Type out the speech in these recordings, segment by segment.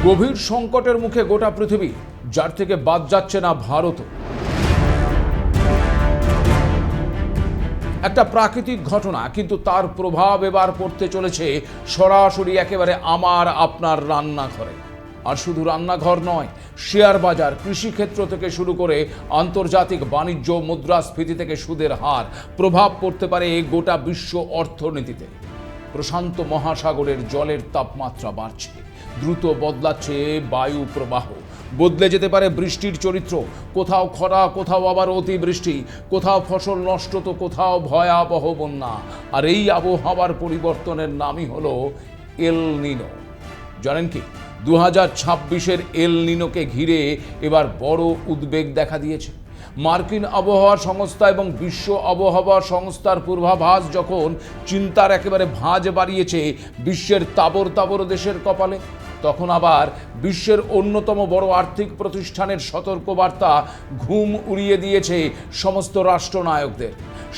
গভীর সংকটের মুখে গোটা পৃথিবী, যার থেকে বাদ যাচ্ছে না ভারতও। একটা প্রাকৃতিক ঘটনা, কিন্তু তার প্রভাব এবার পড়তে চলেছে সরাসরি একেবারে আমার আপনার রান্নাঘরে। আর শুধু রান্নাঘর নয়, শেয়ার বাজার, কৃষিক্ষেত্র থেকে শুরু করে আন্তর্জাতিক বাণিজ্য, মুদ্রাস্ফীতি থেকে সুদের হার, প্রভাব পড়তে পারে গোটা বিশ্ব অর্থনীতিতে। প্রশান্ত মহাসাগরের জলের তাপমাত্রা বাড়ছে, দ্রুত বদলাচ্ছে বায়ু প্রবাহ, বদলে যেতে পারে বৃষ্টির চরিত্র। কোথাও খরা, কোথাও আবার অতিবৃষ্টি, কোথাও ফসল নষ্ট, তো কোথাও ভয়াবহ বন্যা। আর এই আবহাওয়ার পরিবর্তনের নামই হলো এল নিনো। জানেন কি, 2026-এর এল নিনোকে ঘিরে এবার বড় উদ্বেগ দেখা দিয়েছে। মার্কিন আবহাওয়া সংস্থা এবং বিশ্ব আবহাওয়া সংস্থার পূর্বাভাস যখন চিন্তার একেবারে ভাঁজ বাড়িয়েছে বিশ্বের তাবর তাবর দেশের কপালে, তখন আবার বিশ্বের অন্যতম বড় আর্থিক প্রতিষ্ঠানের সতর্কবার্তা ঘুম উড়িয়ে দিয়েছে সমস্ত রাষ্ট্রনায়কদের।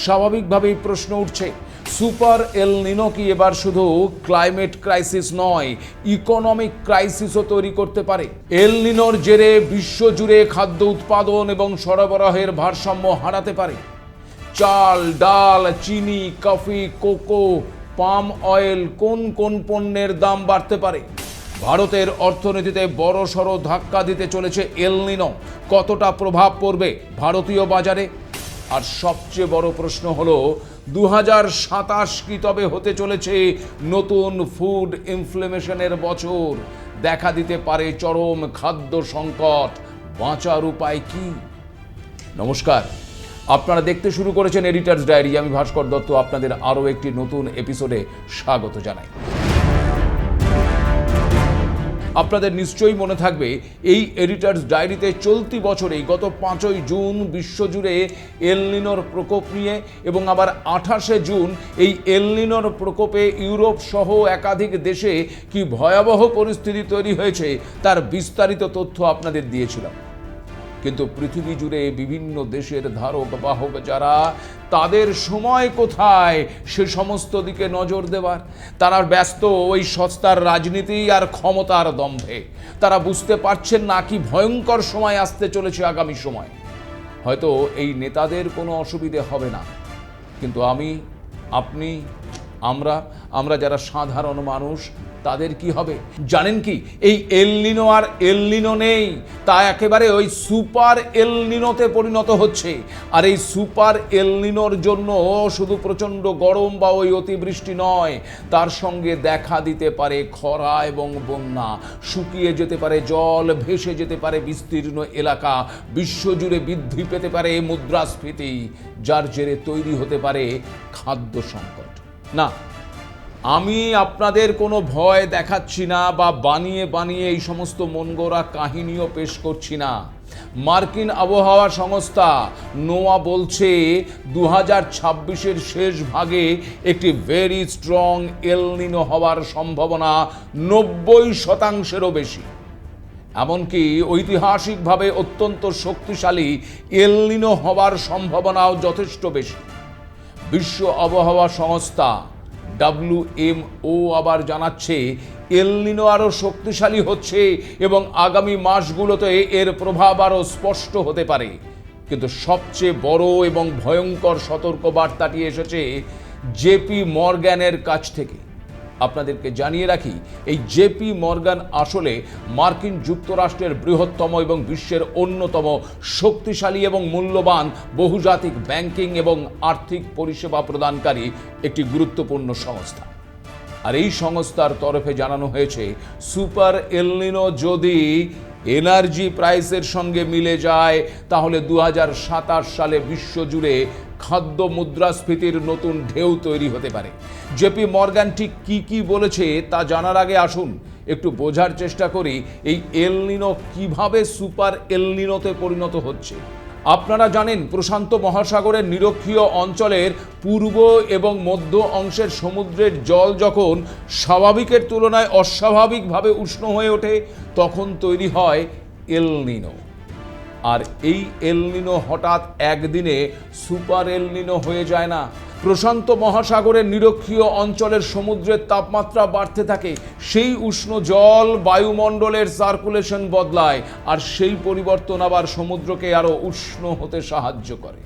স্বাভাবিকভাবেই প্রশ্ন উঠছে, সুপার এল নিনো কি এবার শুধু ক্লাইমেট ক্রাইসিস নয়, ইকোনমিক ক্রাইসিসও তৈরি করতে পারে? এল নিনোর জেরে বিশ্বজুড়ে খাদ্য উৎপাদন এবং সরবরাহের ভারসাম্য হারাতে পারে। চাল, ডাল, চিনি, কফি, কোকো, পাম অয়েল, কোন কোন পণ্যের দাম বাড়তে পারে? ভারতের অর্থনীতিতে বড় সড় ধাক্কা দিতে চলেছে এল নিনো। কতটা প্রভাব পড়বে ভারতীয় বাজারে? আর সবচেয়ে বড় প্রশ্ন হলো, 2027 কি তবে হতে চলেছে নতুন ফুড ইনফ্লেমেশনের বছর? দেখা দিতে পারে চরম খাদ্য সংকট। বাঁচার উপায় কি? নমস্কার, আপনারা দেখতে শুরু করেছেন এডিটরস ডায়েরি। আমি ভাস্কর দত্ত আপনাদের আরও একটি নতুন এপিসোডে স্বাগত জানাই। আপনাদের নিশ্চয়ই মনে থাকবে, এই এডিটরস ডায়েরিতে চলতি বছরেই গত 5ই জুন বিশ্বজুড়ে এল নিনোর প্রকোপ নিয়ে, এবং আবার 28শে জুন এই এল নিনোর প্রকোপে ইউরোপ সহ একাধিক দেশে কি ভয়াবহ পরিস্থিতি তৈরি হয়েছে তার বিস্তারিত তথ্য আপনাদের দিয়েছিলাম। কিন্তু পৃথিবী জুড়ে বিভিন্ন দেশের ধারক বাহক যারা, তাদের সময় কোথায় সে সমস্ত দিকে নজর দেওয়ার? তারা ব্যস্ত ওই সস্তার রাজনীতি আর ক্ষমতার দম্ভে। তারা বুঝতে পারছেন না কি ভয়ঙ্কর সময় আসতে চলেছে আগামী সময়। হয়তো এই নেতাদের কোনো অসুবিধে হবে না, কিন্তু আমি, আপনি, আমরা যারা সাধারণ মানুষ, তাদের কি হবে? জানেন কি, এই এল নিনো আর এল নিনো নেই, তা একেবারে ওই সুপার এল নিনোতে পরিণত হচ্ছে। আর এই সুপার এল নিনোর জন্য শুধু প্রচণ্ড গরম বা ওই অতিবৃষ্টি নয়, তার সঙ্গে দেখা দিতে পারে খরা এবং বন্যা। শুকিয়ে যেতে পারে জল, ভেসে যেতে পারে বিস্তীর্ণ এলাকা, বিশ্বজুড়ে বৃদ্ধি পেতে পারে মুদ্রাস্ফীতি, যার জেরে তৈরি হতে পারে খাদ্য সংকট। না, আমি আপনাদের কোনো ভয় দেখাচ্ছি না বা বানিয়ে এই সমস্ত মনগড়া কাহিনীও পেশ করছি না। মার্কিন আবহাওয়া সংস্থা নোয়া বলছে 2026-এর শেষ ভাগে একটি ভেরি স্ট্রং এল নিনো হওয়ার সম্ভাবনা 90%-এরও বেশি। এমনকি ঐতিহাসিকভাবে অত্যন্ত শক্তিশালী এল নিনো হওয়ার সম্ভাবনাও যথেষ্ট বেশি। বিশ্ব আবহাওয়া সংস্থা WMO আবার জানাচ্ছে, এল নিনো আরও শক্তিশালী হচ্ছে এবং আগামী মাসগুলোতে এর প্রভাব আরও স্পষ্ট হতে পারে। কিন্তু সবচেয়ে বড় এবং ভয়ঙ্কর সতর্কবার্তাটি এসেছে জেপি মর্গ্যানের কাছ থেকে। আপনাদেরকে জানিয়ে রাখি, এই জেপি মর্গ্যান আসলে মার্কিন যুক্তরাষ্ট্রের বৃহত্তম এবং বিশ্বের অন্যতম শক্তিশালী এবং মূল্যবান বহুজাতিক ব্যাংকিং এবং আর্থিক পরিষেবা প্রদানকারী একটি গুরুত্বপূর্ণ সংস্থা। আর এই সংস্থার তরফে জানানো হয়েছে, সুপার এল নিনো যদি এনার্জি প্রাইসের সঙ্গে মিলে যায়, তাহলে 2027 সালে বিশ্বজুড়ে খাদ্য মুদ্রাস্ফীতির নতুন ঢেউ তৈরি হতে পারে। জেপি মর্গ্যান ঠিক কি বলেছে তা জানার আগে আসুন একটু বোঝার চেষ্টা করি এই এল নিনো কিভাবে সুপার এল নিনোতে পরিণত হচ্ছে। আপনারা জানেন, প্রশান্ত মহাসাগরের নিরক্ষীয় অঞ্চলের পূর্ব এবং মধ্য অংশের সমুদ্রের জল যখন স্বাভাবিকের তুলনায় অস্বাভাবিকভাবে উষ্ণ হয়ে ওঠে, তখন তৈরি হয় এল নিনো। আর এই এল নিনো হঠাৎ একদিনে সুপার এল নিনো হয়ে যায় না। প্রশান্ত মহাসাগরের নিরক্ষীয় অঞ্চলের সমুদ্রের তাপমাত্রা বাড়তে থাকে, সেই উষ্ণ জল বায়ুমণ্ডলের সার্কুলেশন বদলায়, আর সেই পরিবর্তন আবার সমুদ্রকে আরো উষ্ণ হতে সাহায্য করে।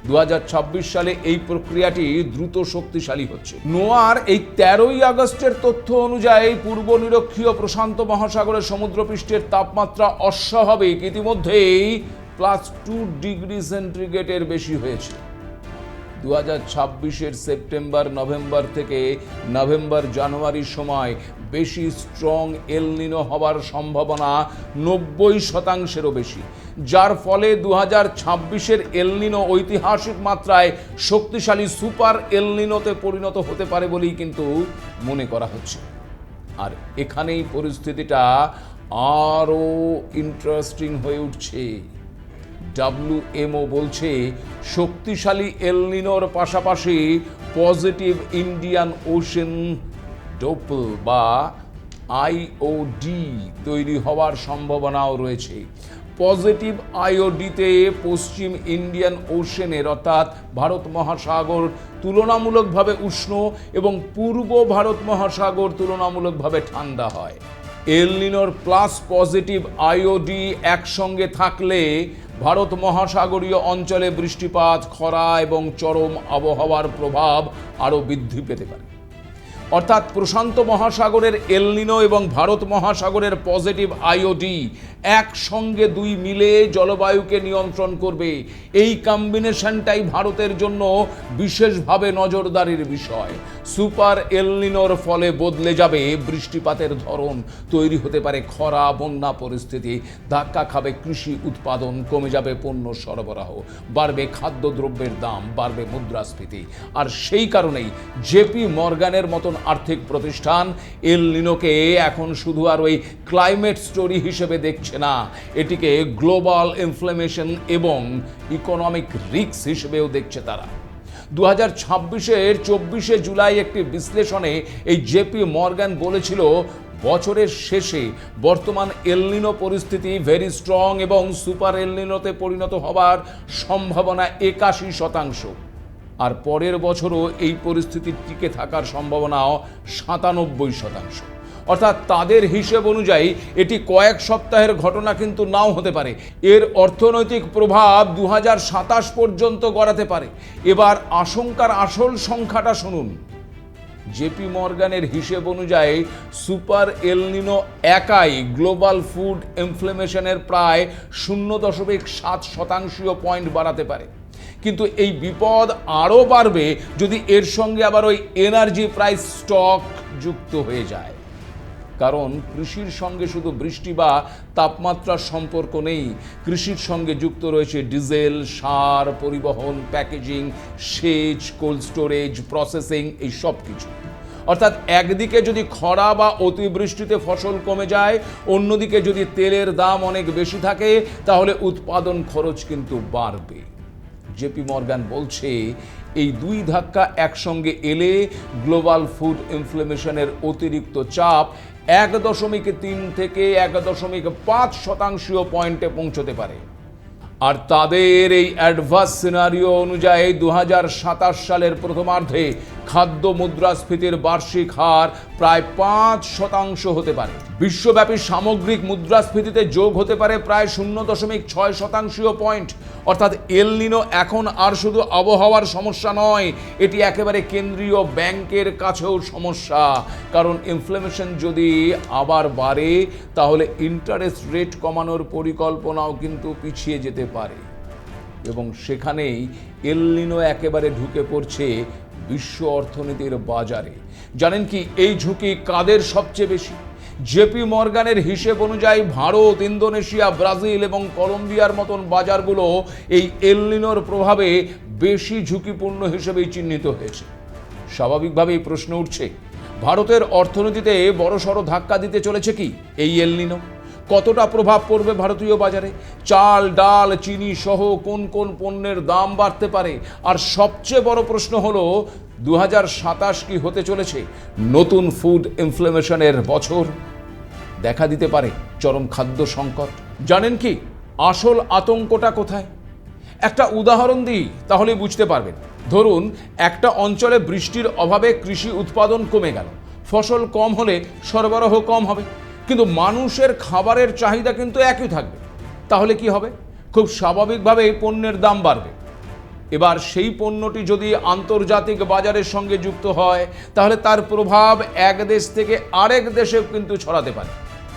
2026 সালে এই প্রক্রিয়াটি দ্রুত শক্তিশালী হচ্ছে। নোয়ার এই 13ই আগস্টের তথ্য অনুযায়ী পূর্ব নিরক্ষীয় প্রশান্ত মহাসাগরের সমুদ্রপৃষ্ঠের তাপমাত্রা অস্বাভাবিক ইতিমধ্যেই +2 ডিগ্রি সেন্টিগ্রেডের বেশি হয়েছে। 2026-এর সেপ্টেম্বর নভেম্বর থেকে নভেম্বর জানুয়ারির সময় বেশি স্ট্রং এল নিনো হওয়ার সম্ভাবনা 90%-এরও বেশি, যার ফলে 2026-এর এল নিনো ঐতিহাসিক মাত্রায় শক্তিশালী সুপার এল নিনোতে পরিণত হতে পারে বলেই কিন্তু মনে করা হচ্ছে। আর এখানেই পরিস্থিতিটা আরও ইন্টারেস্টিং হয়ে উঠছে। WMO বলছে শক্তিশালী এল নিনোর পাশাপাশি পজিটিভ ইন্ডিয়ান ওশেন ডোপল বা IOD তৈরি হওয়ার সম্ভাবনাও রয়েছে। পজিটিভ IODতে পশ্চিম ইন্ডিয়ান ওশেনের অর্থাৎ ভারত মহাসাগর তুলনামূলকভাবে উষ্ণ এবং পূর্ব ভারত মহাসাগর তুলনামূলকভাবে ঠান্ডা হয়। এল নিনোর প্লাস পজিটিভ IOD একসঙ্গে থাকলে ভারত মহাসাগরীয় অঞ্চলে বৃষ্টিপাত, খরা এবং চরম আবহাওয়ার প্রভাব আরও বৃদ্ধি পেতে পারে। অর্থাৎ প্রশান্ত মহাসাগরের এল নিনো এবং ভারত মহাসাগরের পজিটিভ IOD একসঙ্গে দুই মিলে জলবায়ুকে নিয়ন্ত্রণ করবে। এই কম্বিনেশনটাই ভারতের জন্য বিশেষভাবে নজরদারির বিষয়। সুপার এল নিনোর ফলে বদলে যাবে বৃষ্টিপাতের ধরন, তৈরি হতে পারে খরা, বন্যা পরিস্থিতি, ধাক্কা খাবে কৃষি উৎপাদন, কমে যাবে পণ্য সরবরাহ, বাড়বে খাদ্যদ্রব্যের দাম, বাড়বে মুদ্রাস্ফীতি। আর সেই কারণেই জেপি মর্গানের মতন আর্থিক প্রতিষ্ঠান এল নিনোকে এখন শুধু আর ওই ক্লাইমেট স্টোরি হিসেবে দেখছে না, এটিকে গ্লোবাল ইনফ্লেমেশন এবং ইকোনমিক রিস্ক হিসেবেও দেখছে তারা। 2026-এর 24শে জুলাই একটি বিশ্লেষণে এই জেপি মর্গান বলেছিল বছরের শেষে বর্তমান এল নিনো পরিস্থিতি ভেরি স্ট্রং এবং সুপার এল নিনোতে পরিণত হবার সম্ভাবনা 81%, আর পরের বছরও এই পরিস্থিতি টিকে থাকার সম্ভাবনাও 97%। অর্থাৎ তাদের হিসেব অনুযায়ী এটি কয়েক সপ্তাহের ঘটনা কিন্তু নাও হতে পারে। এর অর্থনৈতিক প্রভাব 2027 পর্যন্ত গড়াতে পারে। এবার আশঙ্কার আসল সংখ্যাটা শুনুন। জেপি মর্গানের হিসেব অনুযায়ী সুপার এল নিনো একাই গ্লোবাল ফুড ইনফ্লেমেশনের প্রায় 0.7 পয়েন্ট বাড়াতে পারে। কিন্তু এই বিপদ আরও বাড়বে যদি এর সঙ্গে আবার ওই এনার্জি প্রাইস স্টক যুক্ত হয়ে যায়। কারণ কৃষির সঙ্গে শুধু বৃষ্টি বা তাপমাত্রার সম্পর্ক নেই, কৃষির সঙ্গে যুক্ত রয়েছে ডিজেল, সার, পরিবহন, প্যাকেজিং, সেচ, কোল্ড স্টোরেজ, প্রসেসিং, এই সব কিছু। অর্থাৎ একদিকে যদি খরা বা অতিবৃষ্টিতে ফসল কমে যায়, অন্যদিকে যদি তেলের দাম অনেক বেশি থাকে, তাহলে উৎপাদন খরচ কিন্তু বাড়বে। জেপি মর্গান বলছে এই দুই ধাক্কা একসঙ্গে এলে গ্লোবাল ফুড ইনফ্লেমেশনের অতিরিক্ত চাপ 1.3 থেকে 1.5% পয়েন্টে পৌঁছতে পারে। আর তাদের এই অ্যাডভার্স সিনারিও অনুযায়ী 2027 সালের প্রথমার্ধে খাদ্য মুদ্রাস্ফীতির বার্ষিক হার প্রায় 5% হতে পারে। বিশ্বব্যাপী সামগ্রিক মুদ্রাস্ফীতিতে যোগ হতে পারে প্রায় 0.6% পয়েন্ট। অর্থাৎ এল নিনো এখন আর শুধু আবহাওয়ার সমস্যা নয়, এটি একেবারে কেন্দ্রীয় ব্যাংকের কাছেও সমস্যা। কারণ ইনফ্লেমেশন যদি আবার বাড়ে, তাহলে ইন্টারেস্ট রেট কমানোর পরিকল্পনাও কিন্তু পিছিয়ে যেতে পারে। এবং সেখানেই এল নিনো একেবারে ঢুকে পড়ছে বিশ্ব অর্থনীতির বাজারে। জানেন কি এই ঝুঁকি কাদের সবচেয়ে বেশি? জেপি মর্গানের হিসেব অনুযায়ী ভারত, ইন্দোনেশিয়া, ব্রাজিল এবং কলম্বিয়ার মতন বাজারগুলো এই এল নিনোর প্রভাবে বেশি ঝুঁকিপূর্ণ হিসেবেই চিহ্নিত হয়েছে। স্বাভাবিকভাবেই প্রশ্ন উঠছে, ভারতের অর্থনীতিতে বড়সড় ধাক্কা দিতে চলেছে কি এই এল নিনো? কতটা প্রভাব পড়বে ভারতীয় বাজারে? চাল, ডাল, চিনি সহ কোন কোন পণ্যের দাম বাড়তে পারে? আর সবচেয়ে বড় প্রশ্ন হলো 2027 কি হতে চলেছে নতুন ফুড ইনফ্লেমেশনের বছর? দেখা দিতে পারে চরম খাদ্য সংকট। জানেন কি আসল আতঙ্কটা কোথায়? একটা উদাহরণ দিই, তাহলেই বুঝতে পারবেন। ধরুন একটা অঞ্চলে বৃষ্টির অভাবে কৃষি উৎপাদন কমে গেল, ফসল কম হলে সরবরাহ কম হবে, কিন্তু মানুষের খাবারের চাহিদা কিন্তু একই থাকবে। তাহলে কি হবে? খুব স্বাভাবিকভাবে পণ্যের দাম বাড়বে। এবার সেই পণ্যটি যদি আন্তর্জাতিক বাজারের সঙ্গে যুক্ত হয়, তাহলে তার প্রভাব এক দেশ থেকে আরেক দেশেও কিন্তু ছড়াতে পারে।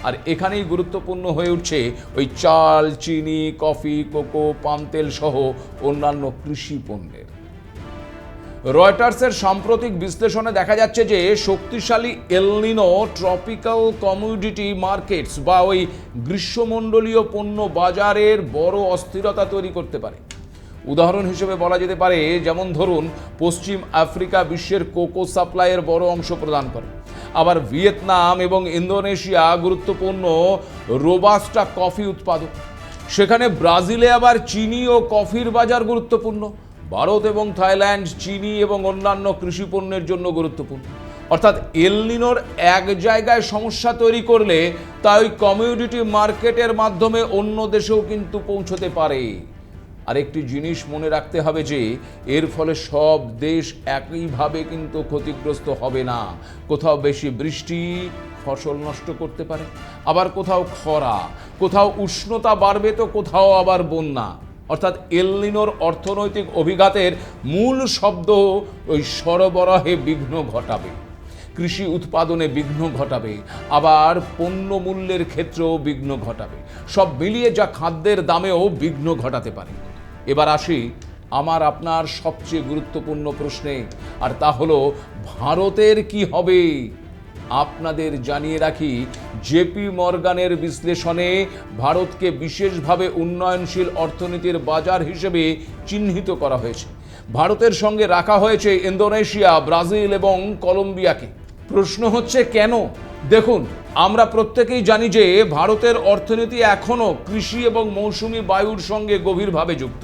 আর এখানেই গুরুত্বপূর্ণ হয়ে উঠছে ওই চাল, চিনি, কফি, কোকো, পাম তেল সহ অন্যান্য কৃষি পণ্যের। রয়টার্সের সাম্প্রতিক বিশ্লেষণে দেখা যাচ্ছে যে শক্তিশালী এল নিনো ট্রপিক্যাল কমোডিটি মার্কেটস বা ওই গ্রীষ্মমণ্ডলীয় পণ্য বাজারের বড় অস্থিরতা তৈরি করতে পারে। উদাহরণ হিসেবে বলা যেতে পারে, যেমন ধরুন পশ্চিম আফ্রিকা বিশ্বের কোকো সাপ্লাইয়ের বড় অংশ প্রদান করে, আবার ভিয়েতনাম এবং ইন্দোনেশিয়া গুরুত্বপূর্ণ রোবাস্টা কফি উৎপাদক। সেখানে ব্রাজিলে আবার চিনি ও কফির বাজার গুরুত্বপূর্ণ। ভারত এবং থাইল্যান্ড চিনি এবং অন্যান্য কৃষি পণ্যের জন্য গুরুত্বপূর্ণ। অর্থাৎ এল নিনোর এক জায়গায় সমস্যা তৈরি করলে তা ওই কমিউনিটি মার্কেটের মাধ্যমে অন্য দেশেও কিন্তু পৌঁছতে পারে। আরেকটি জিনিস মনে রাখতে হবে যে এর ফলে সব দেশ একইভাবে কিন্তু ক্ষতিগ্রস্ত হবে না। কোথাও বেশি বৃষ্টি ফসল নষ্ট করতে পারে, আবার কোথাও খরা, কোথাও উষ্ণতা বাড়বে, তো কোথাও আবার বন্যা। অর্থাৎ এল নিনোর অর্থনৈতিক অভিঘাতের মূল শব্দ ওই সরবরাহে বিঘ্ন ঘটাবে, কৃষি উৎপাদনে বিঘ্ন ঘটাবে, আবার পণ্য মূল্যের ক্ষেত্রেও বিঘ্ন ঘটাবে। সব মিলিয়ে যা খাদ্যের দামেও বিঘ্ন ঘটাতে পারে। এবার আসি আমার আপনার সবচেয়ে গুরুত্বপূর্ণ প্রশ্নে, আর তা হলো ভারতের কি হবে। আপনাদের জানিয়ে রাখি, জেপি মর্গানের বিশ্লেষণে ভারতকে বিশেষভাবে উন্নয়নশীল অর্থনীতির বাজার হিসেবে চিহ্নিত করা হয়েছে। ভারতের সঙ্গে রাখা হয়েছে ইন্দোনেশিয়া, ব্রাজিল এবং কলম্বিয়াকে। প্রশ্ন হচ্ছে কেন? দেখুন, আমরা প্রত্যেকেই জানি যে ভারতের অর্থনীতি এখনও কৃষি এবং মৌসুমি বায়ুর সঙ্গে গভীরভাবে যুক্ত,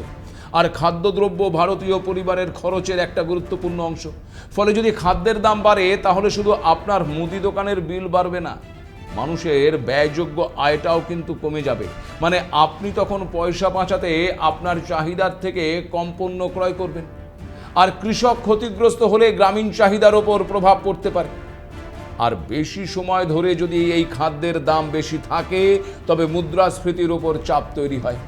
আর খাদ্যদ্রব্য ভারতীয় পরিবারের খরচের একটা গুরুত্বপূর্ণ অংশ। ফলে যদি খাদ্যের দাম বাড়ে, তাহলে শুধু আপনার মুদি দোকানের বিল বাড়বে না, মানুষের ব্যয়যোগ্য আয়টাও কিন্তু কমে যাবে। মানে আপনি তখন পয়সা বাঁচাতে আপনার চাহিদার থেকে কম পণ্য ক্রয় করবেন। আর কৃষক ক্ষতিগ্রস্ত হলে গ্রামীণ চাহিদার ওপর প্রভাব পড়তে পারে। আর বেশি সময় ধরে যদি এই খাদ্যের দাম বেশি থাকে, তবে মুদ্রাস্ফীতির ওপর চাপ তৈরি হয়।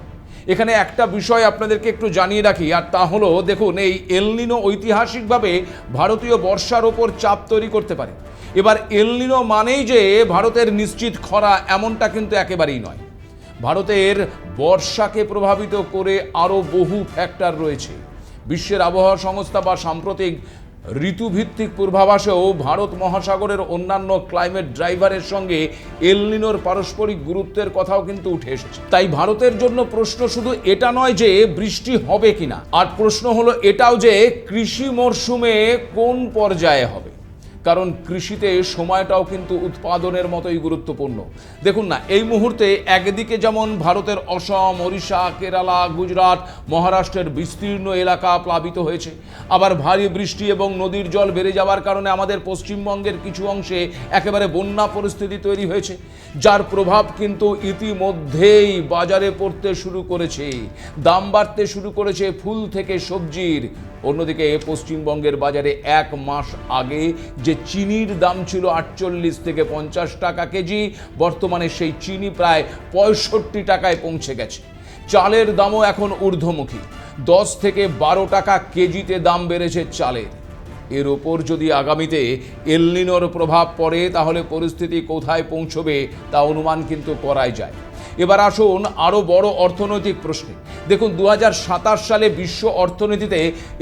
এখানে একটা বিষয় আপনাদেরকে একটু জানিয়ে রাখি, আর তা হলো, দেখুন, এই এল নিনো ঐতিহাসিকভাবে ভারতীয় বর্ষার ওপর চাপ তৈরি করতে পারে। এবার এল নিনো মানেই যে ভারতের নিশ্চিত খরা, এমনটা কিন্তু একেবারেই নয়। ভারতের বর্ষাকে প্রভাবিত করে আরও বহু ফ্যাক্টর রয়েছে। বিশ্বের আবহাওয়া সংস্থা বা সাম্প্রতিক ঋতুভিত্তিক পূর্বাভাসেও ভারত মহাসাগরের অন্যান্য ক্লাইমেট ড্রাইভারের সঙ্গে এল নিনোর পারস্পরিক গুরুত্বের কথাও কিন্তু উঠে এসেছে। তাই ভারতের জন্য প্রশ্ন শুধু এটা নয় যে বৃষ্টি হবে কিনা, আর প্রশ্ন হলো এটাও যে কৃষি মরশুমে কোন পর্যায়ে হবে। কারণ কৃষিতে সময়টাও কিন্তু উৎপাদনের মতোই গুরুত্বপূর্ণ। দেখুন না, এই মুহূর্তে একদিকে যেমন ভারতের অসম, ওড়িশা, কেরালা, গুজরাট, মহারাষ্ট্রের বিস্তীর্ণ এলাকা প্লাবিত হয়েছে, আবার ভারী বৃষ্টি এবং নদীর জল বেড়ে যাওয়ার কারণে আমাদের পশ্চিমবঙ্গের কিছু অংশে একেবারে বন্যা পরিস্থিতি তৈরি হয়েছে, যার প্রভাব কিন্তু ইতিমধ্যেই বাজারে পড়তে শুরু করেছে। দাম বাড়তে শুরু করেছে ফুল থেকে সবজির। অন্যদিকে পশ্চিমবঙ্গের বাজারে এক মাস আগে যে চিনির দাম ছিল 48 থেকে 50 টাকা কেজি, বর্তমানে সেই চিনি প্রায় 65 টাকায় পৌঁছে গেছে। চালের দামও এখন ঊর্ধ্বমুখী, 10 থেকে 12 টাকা কেজিতে দাম বেড়েছে চালের। এর ওপর যদি আগামীতে এল নিনোর প্রভাব পড়ে, তাহলে পরিস্থিতি কোথায় পৌঁছবে তা অনুমান কিন্তু করাই যায়। এবার আসুন আরও বড় অর্থনৈতিক প্রশ্নে। দেখুন, 2027 সালে বিশ্ব অর্থনীতিতে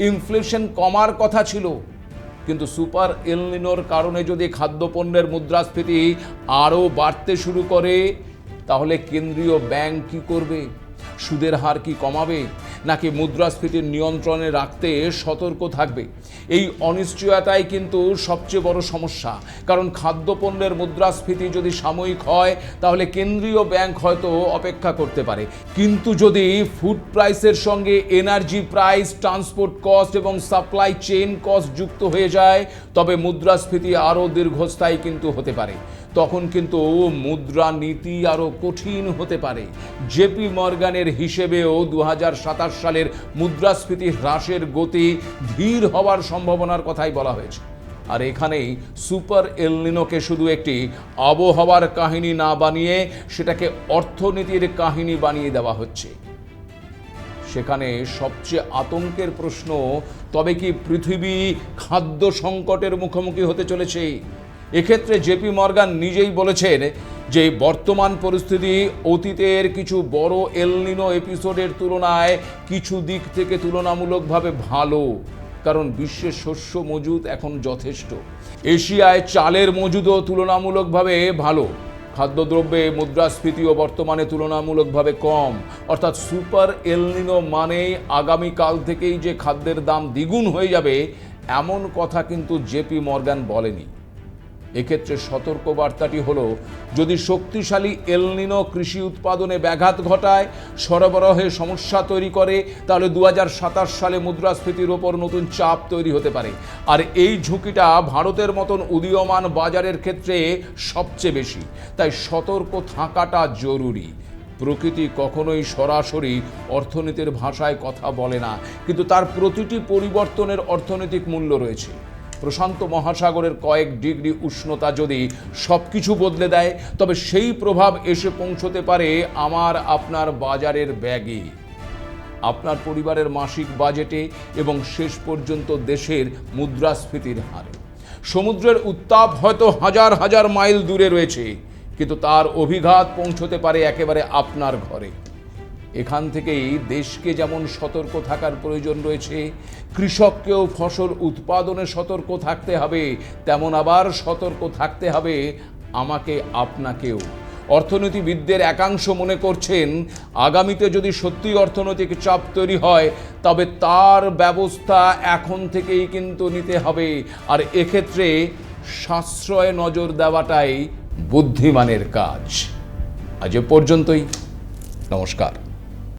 ইনফ্লেশন কমার কথা ছিল, কিন্তু সুপার এল নিনোর কারণে যদি খাদ্যপণ্যের মুদ্রাস্ফীতি আরও বাড়তে শুরু করে, তাহলে কেন্দ্রীয় ব্যাংক কি করবে? সুদের হার কি কমাবে, নাকি মুদ্রাস্ফীতির নিয়ন্ত্রণে রাখতে সতর্ক থাকবে? এই অনিশ্চয়তাই কিন্তু সবচেয়ে বড় সমস্যা। কারণ খাদ্যপণ্যের মুদ্রাস্ফীতি যদি সাময়িক হয়, তাহলে কেন্দ্রীয় ব্যাংক হয়তো অপেক্ষা করতে পারে, কিন্তু যদি ফুড প্রাইসের সঙ্গে এনার্জি প্রাইস, ট্রান্সপোর্ট কস্ট এবং সাপ্লাই চেইন কস্ট যুক্ত হয়ে যায়, তবে মুদ্রাস্ফীতি আরও দীর্ঘস্থায়ী কিন্তু হতে পারে। তখন কিন্তু মুদ্রানীতি আরও কঠিন হতে পারে। জেপি মর্গানের হিসেবেও 2027 সালের মুদ্রাস্ফীতি হ্রাসের গতি ধীর হওয়ার সম্ভাবনার কথাই বলা হয়েছে। আর এখানেই সুপার এলনিনোকে শুধু একটি আবহাওয়ার কাহিনী না বানিয়ে সেটাকে অর্থনীতির কাহিনী বানিয়ে দেওয়া হচ্ছে। সেখানে সবচেয়ে আতঙ্কের প্রশ্ন, তবে কি পৃথিবী খাদ্য সংকটের মুখোমুখি হতে চলেছে? এক্ষেত্রে জেপি মর্গান নিজেই বলেছেন যে বর্তমান পরিস্থিতি অতীতের কিছু বড় এলনিনো এপিসোডের তুলনায় কিছু দিক থেকে তুলনামূলকভাবে ভালো, কারণ বিশ্বের শস্য মজুদ এখন যথেষ্ট। এশিয়ায় চালের মজুদও তুলনামূলকভাবে ভালো। খাদ্যদ্রব্যে মুদ্রাস্ফীতিও বর্তমানে তুলনামূলকভাবে কম। অর্থাৎ সুপার এলনিনো মানেই আগামীকাল থেকেই যে খাদ্যের দাম দ্বিগুণ হয়ে যাবে এমন কথা কিন্তু জেপি মর্গান বলেনি। এক্ষেত্রে সতর্কবার্তাটি হলো, যদি শক্তিশালী এলনিনো কৃষি উৎপাদনে ব্যাঘাত ঘটায়, সরবরাহে সমস্যা তৈরি করে, তাহলে 2027 সালে মুদ্রাস্ফীতির ওপর নতুন চাপ তৈরি হতে পারে। আর এই ঝুঁকিটা ভারতের মতন উদীয়মান বাজারের ক্ষেত্রে সবচেয়ে বেশি। তাই সতর্ক থাকাটা জরুরি। প্রকৃতি কখনোই সরাসরি অর্থনীতির ভাষায় কথা বলে না, কিন্তু তার প্রতিটি পরিবর্তনের অর্থনৈতিক মূল্য রয়েছে। প্রশান্ত মহাসাগরের কয়েক ডিগ্রি উষ্ণতা যদি সব কিছু বদলে দেয়, তবে সেই প্রভাব এসে পৌঁছতে পারে আমার আপনার বাজারের ব্যাগে, আপনার পরিবারের মাসিক বাজেটে এবং শেষ পর্যন্ত দেশের মুদ্রাস্ফীতির হারে। সমুদ্রের উত্তাপ হয়তো হাজার হাজার মাইল দূরে রয়েছে, কিন্তু তার অভিঘাত পৌঁছতে পারে একেবারে আপনার ঘরে। এখান থেকেই দেশকে যেমন সতর্ক থাকার প্রয়োজন রয়েছে, কৃষককেও ফসল উৎপাদনে সতর্ক থাকতে হবে, তেমন আবার সতর্ক থাকতে হবে আমাকে আপনাকেও। অর্থনীতিবিদদের একাংশ মনে করছেন আগামীতে যদি সত্যি অর্থনৈতিক চাপ তৈরি হয়, তবে তার ব্যবস্থা এখন থেকেই কিন্তু নিতে হবে। আর এক্ষেত্রে সাশ্রয়ে নজর দেওয়াটাই বুদ্ধিমানের কাজ। আজ এ পর্যন্তই। নমস্কার।